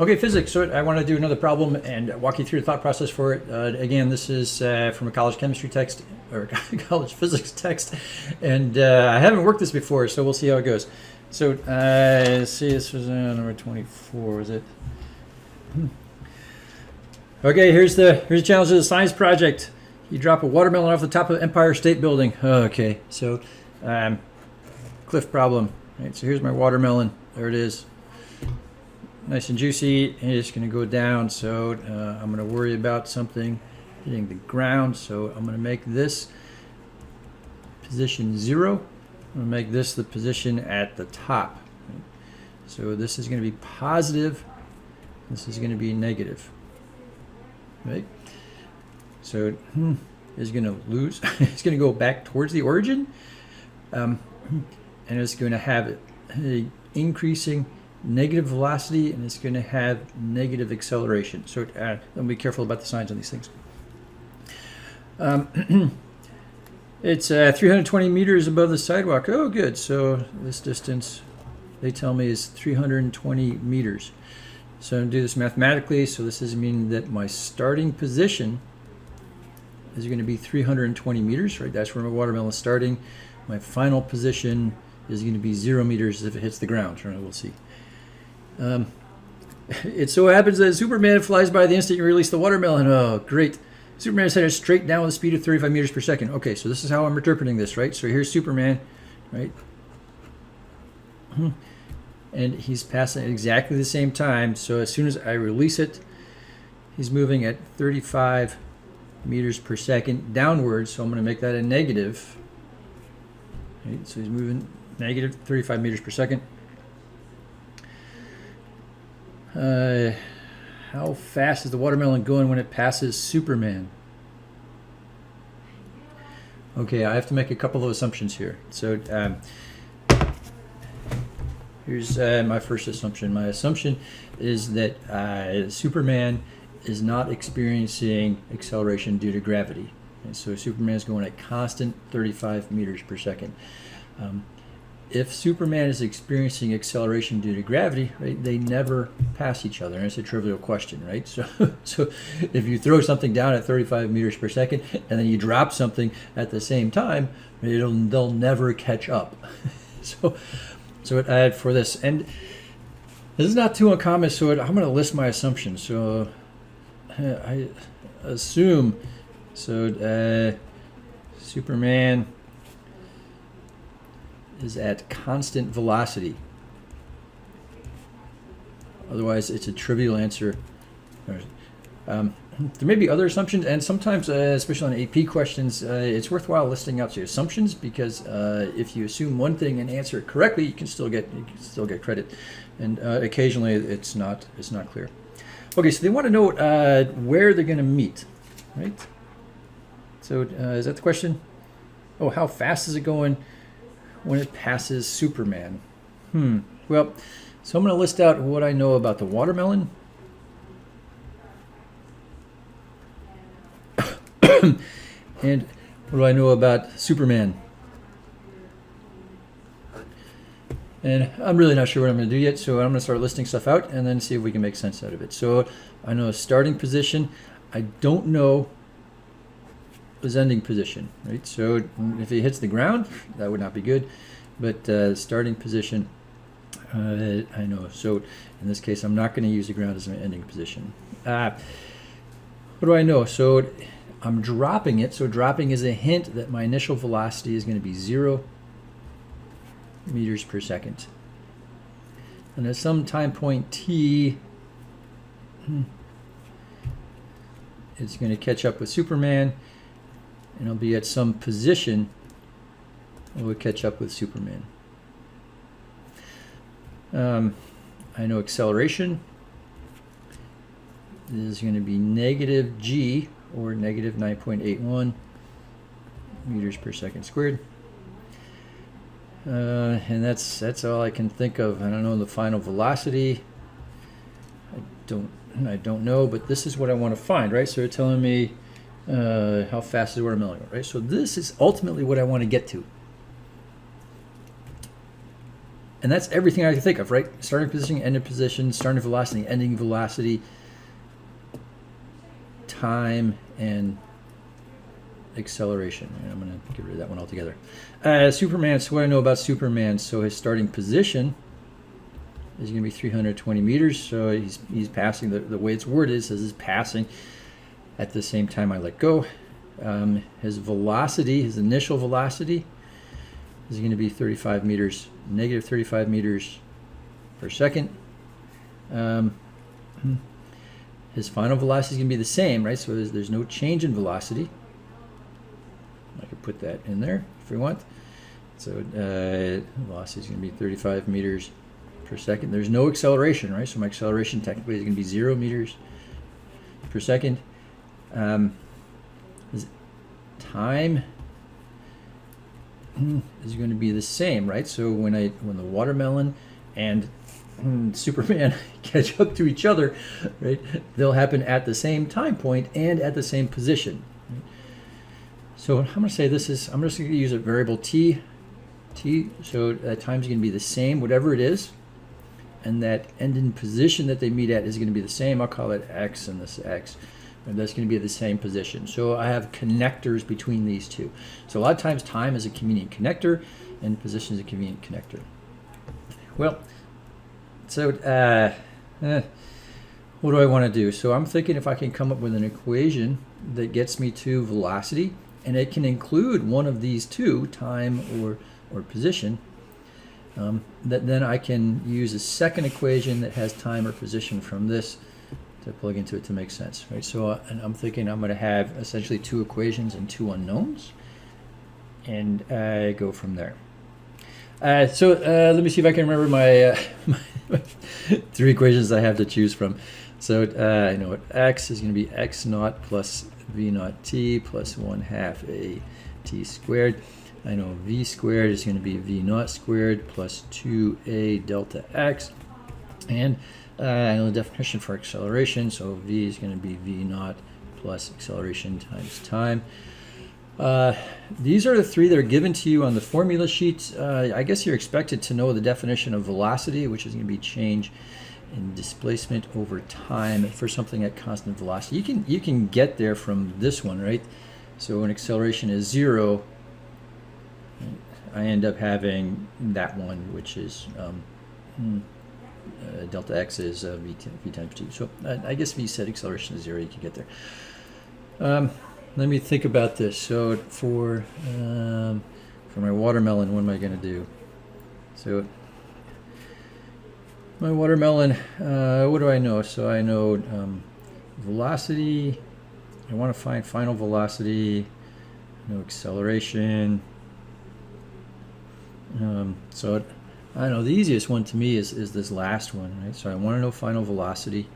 Okay, physics. So I want to do another problem and walk you through the thought process for it. Again, this is from a college chemistry text or college physics text, and I haven't worked this before, so we'll see how it goes. So let's see, this was number 24, was it? Okay, here's the challenge of the science project. You drop a watermelon off the top of Empire State Building. Okay, so cliff problem. Right, so here's my watermelon. There it is. Nice and juicy. And it's going to go down. So I'm going to worry about something hitting the ground. So I'm going to make this position 0. I'm going to make this the position at the top. Right? So this is going to be positive. This is going to be negative. Right? So it's going to lose. It's going to go back towards the origin. And it's going to have an increasing negative velocity, and it's going to have negative acceleration. So be careful about the signs on these things. It's 320 meters above the sidewalk. Oh, good. So this distance, they tell me, is 320 meters. So I'm going to do this mathematically. So this is meaning that my starting position is going to be 320 meters, right? That's where my watermelon is starting. My final position is going to be 0 meters if it hits the ground. Right? We'll see. It so happens that Superman flies by the instant you release the watermelon. Oh, great. Superman is headed straight down with a speed of 35 meters per second. Okay, so this is how I'm interpreting this, right? So here's Superman, right? And he's passing at exactly the same time. So as soon as I release it, he's moving at 35 meters per second downwards. So I'm going to make that a negative. Right? So he's moving negative 35 meters per second. How fast is the watermelon going when it passes Superman? Okay, I have to make a couple of assumptions here. So here's my first assumption. My assumption is that Superman is not experiencing acceleration due to gravity. And so Superman is going at constant 35 meters per second. If Superman is experiencing acceleration due to gravity, right, they never pass each other. And it's a trivial question, right? So if you throw something down at 35 meters per second and then you drop something at the same time, they'll never catch up. So what I had for this, and this is not too uncommon, so I'm going to list my assumptions. So I assume, Superman is at constant velocity. Otherwise, it's a trivial answer. There may be other assumptions, and sometimes, especially on AP questions, it's worthwhile listing out your assumptions, because if you assume one thing and answer it correctly, you can still get credit. And occasionally, it's not clear. Okay, so they want to know where they're going to meet, right? So is that the question? Oh, how fast is it going when it passes Superman? Well, so I'm going to list out what I know about the watermelon. And what do I know about Superman? And I'm really not sure what I'm going to do yet, so I'm going to start listing stuff out and then see if we can make sense out of it. So I know a starting position. I don't know his ending position, right? So if he hits the ground, that would not be good. But starting position, I know. So in this case, I'm not going to use the ground as my ending position. What do I know? So I'm dropping it. So dropping is a hint that my initial velocity is going to be 0 meters per second. And at some time point t, it's going to catch up with Superman, and it'll be at some position it will catch up with Superman. I know acceleration is going to be negative g, or negative 9.81 meters per second squared. And that's all I can think of. I don't know the final velocity. I don't know, but this is what I want to find, right? So they're telling me how fast is the watermelon, right? So this is ultimately what I want to get to. And that's everything I can think of, right? Starting position, ending position, starting velocity, ending velocity, time, and acceleration. And I'm going to get rid of that one altogether. Superman, so what I know about Superman, so his starting position is going to be 320 meters. So he's passing, the way it's worded, it says he's passing at the same time I let go. His velocity, his initial velocity, is going to be 35 meters, negative 35 meters per second. His final velocity is going to be the same, right? So there's no change in velocity. I could put that in there if we want. So velocity is going to be 35 meters per second. There's no acceleration, right? So my acceleration technically is going to be 0 meters per second. His time is going to be the same, right? So when the watermelon and Superman catch up to each other, right, they'll happen at the same time point and at the same position. Right? So I'm going to say I'm just going to use a variable t. So that time's going to be the same, whatever it is, and that end in position that they meet at is going to be the same. I'll call it x and this x. And that's going to be at the same position. So I have connectors between these two. So a lot of times time is a convenient connector and position is a convenient connector. Well, so what do I want to do? So I'm thinking if I can come up with an equation that gets me to velocity, and it can include one of these two, time or position, then I can use a second equation that has time or position from this to plug into it to make sense, right? So and I'm thinking I'm going to have essentially two equations and two unknowns, and go from there. So let me see if I can remember my, my three equations I have to choose from. So I know what x is going to be x naught plus v naught t plus 1/2 a t squared. I know v squared is going to be v naught squared plus 2a delta x. And I know the definition for acceleration, so v is going to be v naught plus acceleration times time. These are the three that are given to you on the formula sheets. I guess you're expected to know the definition of velocity, which is going to be change in displacement over time for something at constant velocity. You can get there from this one, right? So when acceleration is 0, I end up having that one, which is delta x is v times t. So I guess if you set acceleration to 0, you can get there. Let me think about this. So for my watermelon, what am I going to do? So my watermelon, what do I know? So I know velocity. I want to find final velocity. I know acceleration. So I know the easiest one to me is this last one, right? So I want to know final velocity.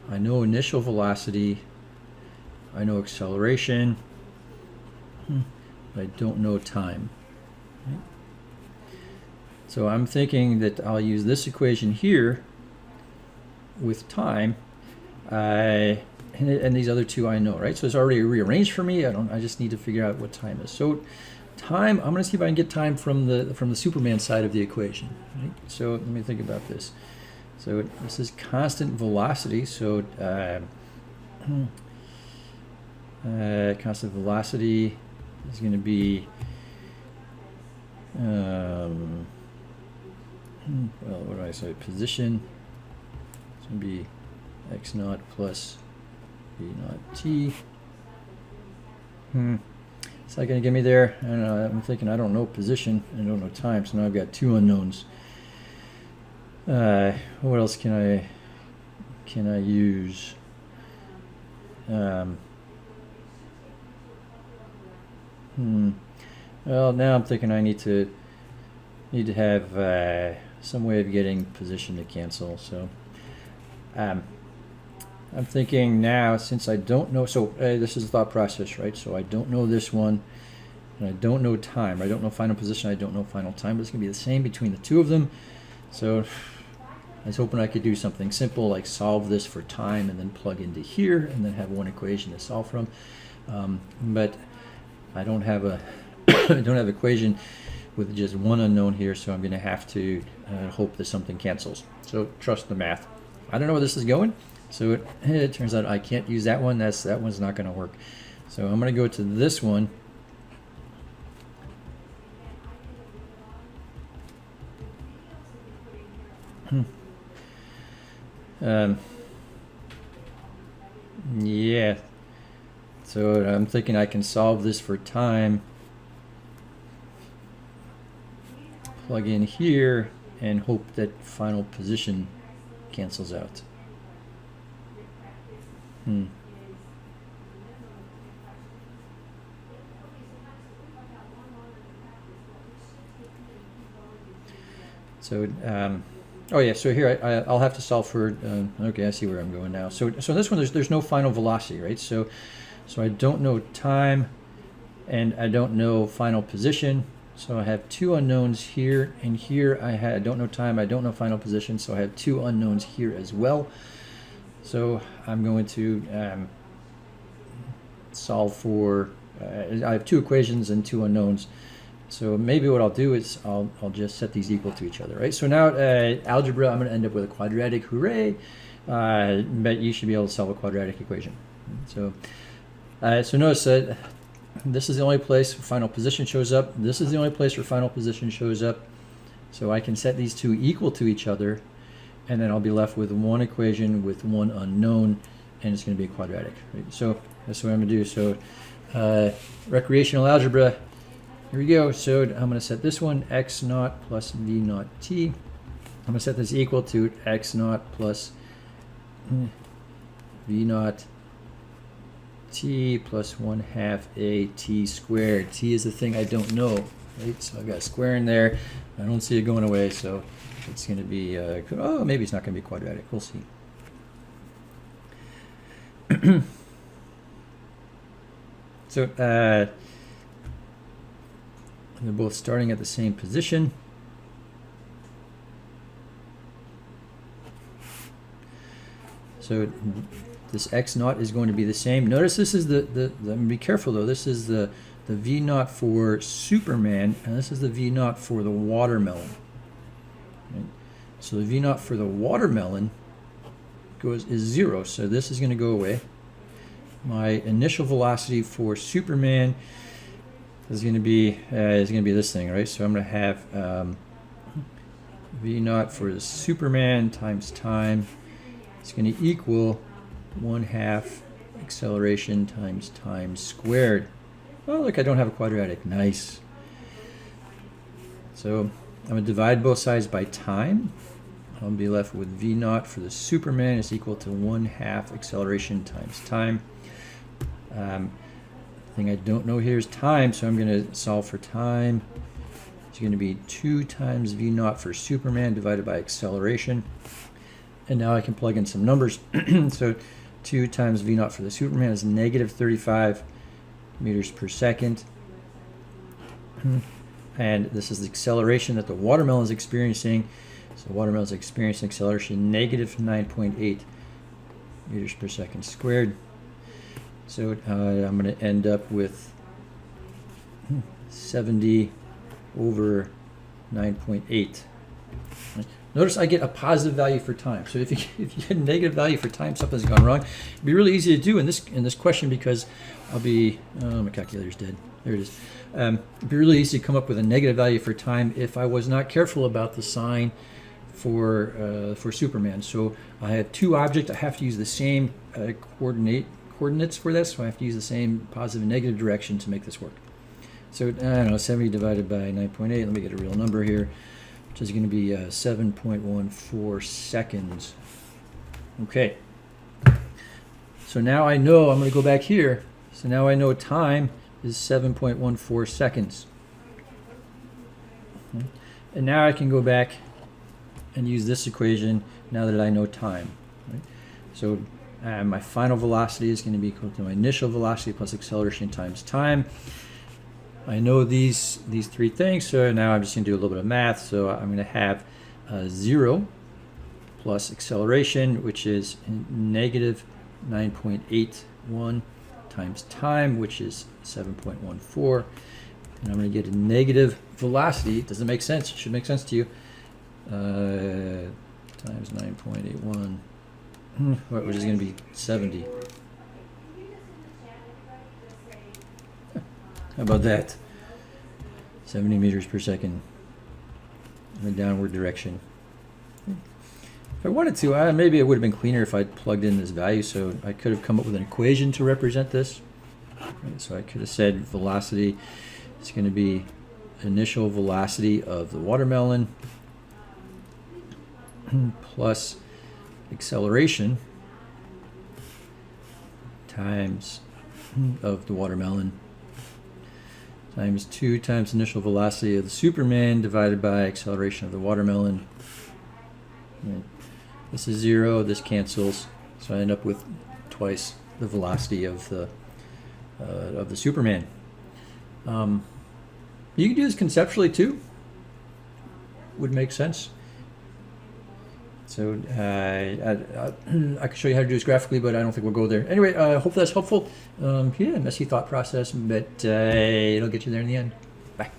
I know initial velocity. I know acceleration. But I don't know time. Right? So I'm thinking that I'll use this equation here with time. And these other two I know, right? So it's already rearranged for me. I just need to figure out what time is. So time, I'm going to see if I can get time from the Superman side of the equation. Right? So let me think about this. So this is constant velocity. So constant velocity is going to be well, what do I say? Position. It's going to be x naught plus v naught t. It's not going to get me there. I don't know. I'm thinking I don't know position and I don't know time, so now I've got two unknowns. What else can I use? Well, now I'm thinking I need to have some way of getting position to cancel. So I'm thinking now, since I don't know, so this is the thought process, right? So I don't know this one, and I don't know time. I don't know final position. I don't know final time. But it's going to be the same between the two of them. So I was hoping I could do something simple like solve this for time and then plug into here and then have one equation to solve from. But I don't have a I don't have equation with just one unknown here, so I'm going to have to hope that something cancels. So trust the math. I don't know where this is going, so it turns out I can't use that one. That one's not going to work. So I'm going to go to this one. Yeah, so I'm thinking I can solve this for time. Plug in here and hope that final position cancels out. So oh yeah, so here I'll have to solve for, okay, I see where I'm going now. So this one, there's no final velocity, right? So I don't know time and I don't know final position. So I have two unknowns here, and here I don't know time, I don't know final position, so I have two unknowns here as well. So I'm going to solve for, I have two equations and two unknowns. So maybe what I'll do is I'll just set these equal to each other, right? So now algebra, I'm going to end up with a quadratic, hooray! But you should be able to solve a quadratic equation. So notice that this is the only place where final position shows up. This is the only place where final position shows up. So I can set these two equal to each other, and then I'll be left with one equation with one unknown, and it's going to be a quadratic. Right? So that's what I'm going to do. So recreational algebra. Here we go. So I'm going to set this one x naught plus v naught t. I'm going to set this equal to x naught plus v naught t plus 1/2 a t squared. T is the thing I don't know, right? So I've got a square in there. I don't see it going away, so it's going to be, oh, maybe it's not going to be quadratic. We'll see. So they're both starting at the same position. So this x naught is going to be the same. Notice this is be careful though, this is the v naught for Superman, and this is the v naught for the watermelon. Right? So the v naught for the watermelon is 0, so this is going to go away. My initial velocity for Superman is going to be this thing, right? So I'm going to have v naught for the Superman times time. It's going to equal 1/2 acceleration times time squared. Oh, look, I don't have a quadratic. Nice. So I'm going to divide both sides by time. I'll be left with v naught for the Superman is equal to 1/2 acceleration times time. The thing I don't know here is time, so I'm going to solve for time. It's going to be 2 times v naught for Superman divided by acceleration. And now I can plug in some numbers. So 2 times v naught for the Superman is negative 35 meters per second. And this is the acceleration that the watermelon is experiencing. So the watermelon is experiencing acceleration negative 9.8 meters per second squared. So I'm going to end up with 70 over 9.8. Notice I get a positive value for time. So if you get a negative value for time, something's gone wrong. It'd be really easy to do in this question because I'll be, oh, my calculator's dead. There it is. It'd be really easy to come up with a negative value for time if I was not careful about the sign for Superman. So I have two objects. I have to use the same coordinates for this. So I have to use the same positive and negative direction to make this work. So I don't know, 70 divided by 9.8. Let me get a real number here. Which is going to be 7.14 seconds. Okay. So now I know, I'm going to go back here. So now I know time is 7.14 seconds. And now I can go back and use this equation now that I know time. Right? So my final velocity is going to be equal to my initial velocity plus acceleration times time. I know these three things, so now I'm just going to do a little bit of math. So I'm going to have 0 plus acceleration, which is negative 9.81 times time, which is 7.14, And I'm going to get a negative velocity. Does it make sense? It should make sense to you. Times 9.81, which is going to be 70. How about that? 70 meters per second in the downward direction. If I wanted to, maybe it would have been cleaner if I'd plugged in this value, so I could have come up with an equation to represent this. So I could have said velocity is going to be initial velocity of the watermelon plus acceleration times of the watermelon times 2 times initial velocity of the Superman divided by acceleration of the watermelon. And this is 0, this cancels, so I end up with twice the velocity of the Superman. You can do this conceptually too. Would make sense. So I can show you how to do this graphically, but I don't think we'll go there. Anyway, I hope that's helpful. Yeah, messy thought process, but it'll get you there in the end. Bye.